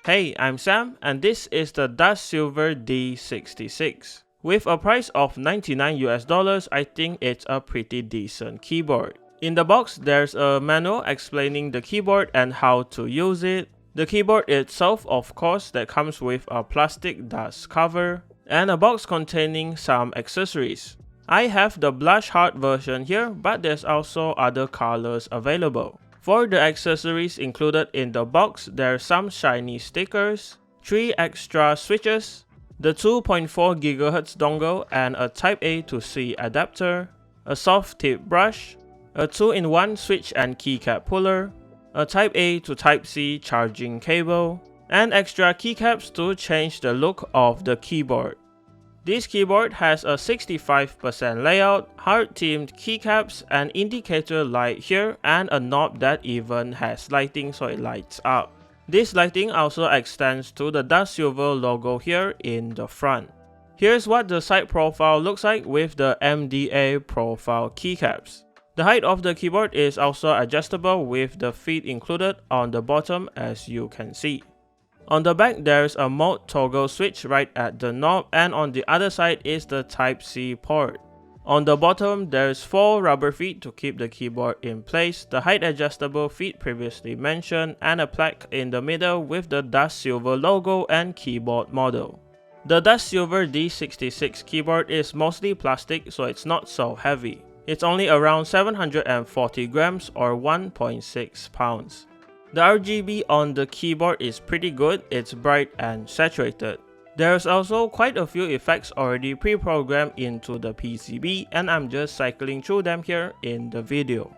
Hey, I'm Sam, and this is the DustSilver D66. With a price of $99 I think it's a pretty decent keyboard. In the box, there's a manual explaining the keyboard and how to use it. The keyboard itself, of course, that comes with a plastic dust cover, and a box containing some accessories. I have the blush hard version here, but there's also other colors available. For the accessories included in the box, there's some shiny stickers, 3 extra switches, the 2.4 GHz dongle and a Type A to C adapter, a soft tip brush, a 2-in-1 switch and keycap puller, a Type A to Type C charging cable, and extra keycaps to change the look of the keyboard. This keyboard has a 65% layout, hard-themed keycaps, an indicator light here, and a knob that even has lighting so it lights up. This lighting also extends to the DustSilver logo here in the front. Here's what the side profile looks like with the MDA profile keycaps. The height of the keyboard is also adjustable with the feet included on the bottom as you can see. On the back, there's a mode toggle switch right at the knob, and on the other side is the Type-C port. On the bottom, there's 4 rubber feet to keep the keyboard in place, the height adjustable feet previously mentioned, and a plaque in the middle with the DustSilver logo and keyboard model. The DustSilver D66 keyboard is mostly plastic, so it's not so heavy. It's only around 740 grams or 1.6 pounds. The RGB on the keyboard is pretty good, it's bright and saturated. There's also quite a few effects already pre-programmed into the PCB, and I'm just cycling through them here in the video.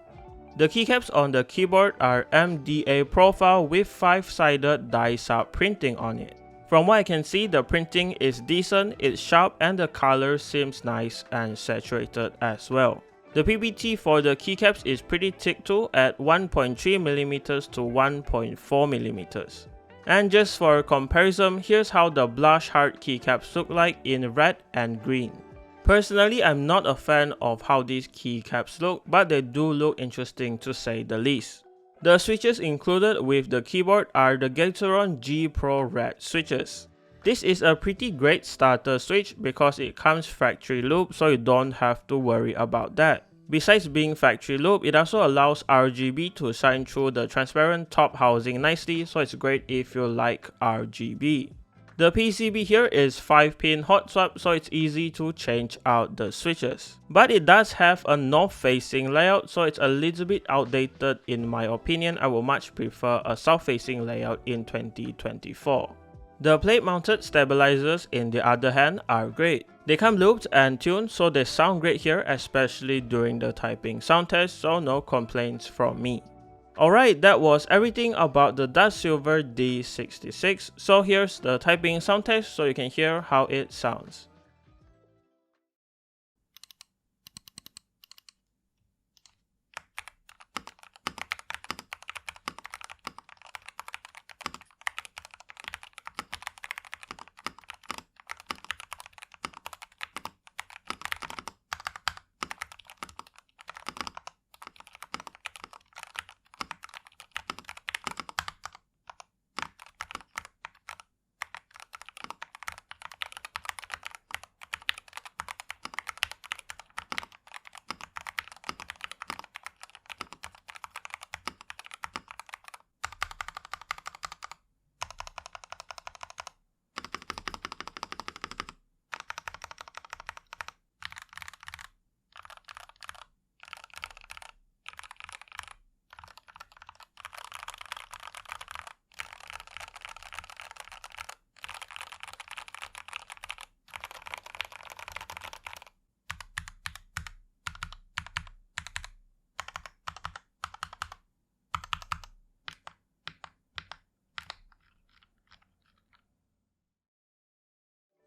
The keycaps on the keyboard are MDA profile with 5-sided die-sub printing on it. From what I can see, the printing is decent, it's sharp, and the color seems nice and saturated as well. The PBT for the keycaps is pretty thick too, at 1.3mm to 1.4mm. And just for comparison, here's how the blush hard keycaps look like in red and green. Personally, I'm not a fan of how these keycaps look, but they do look interesting to say the least. The switches included with the keyboard are the Gateron G Pro Red switches. This is a pretty great starter switch because it comes factory loop, so you don't have to worry about that. Besides being factory loop, it also allows RGB to shine through the transparent top housing nicely, so it's great if you like RGB. The PCB here is 5-pin hot swap, so it's easy to change out the switches. But it does have a north-facing layout, so it's a little bit outdated in my opinion. I would much prefer a south-facing layout in 2024. The plate-mounted stabilizers, in the other hand, are great. They come looped and tuned, so they sound great here, especially during the typing sound test, so no complaints from me. Alright, that was everything about the DustSilver D66, so here's the typing sound test so you can hear how it sounds.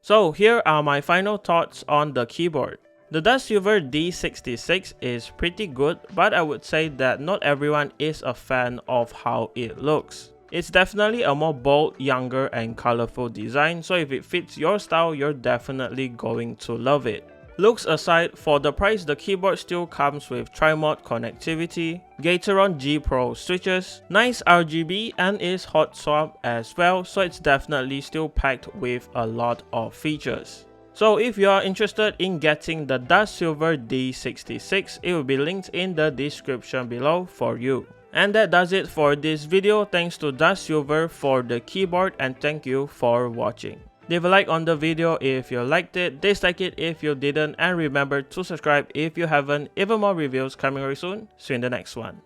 So here are my final thoughts on the keyboard. The DustSilver D66 is pretty good, but I would say that not everyone is a fan of how it looks. It's definitely a more bold, younger and colorful design, so if it fits your style, you're definitely going to love it. Looks aside, for the price the keyboard still comes with tri-mode connectivity, Gateron G Pro switches, nice RGB and is hot swap as well, so it's definitely still packed with a lot of features. So if you are interested in getting the DustSilver D66, it will be linked in the description below for you. And that does it for this video. Thanks to DustSilver for the keyboard and thank you for watching. Leave a like on the video if you liked it, dislike it if you didn't, and remember to subscribe if you haven't. Even more reviews coming very soon. See you in the next one.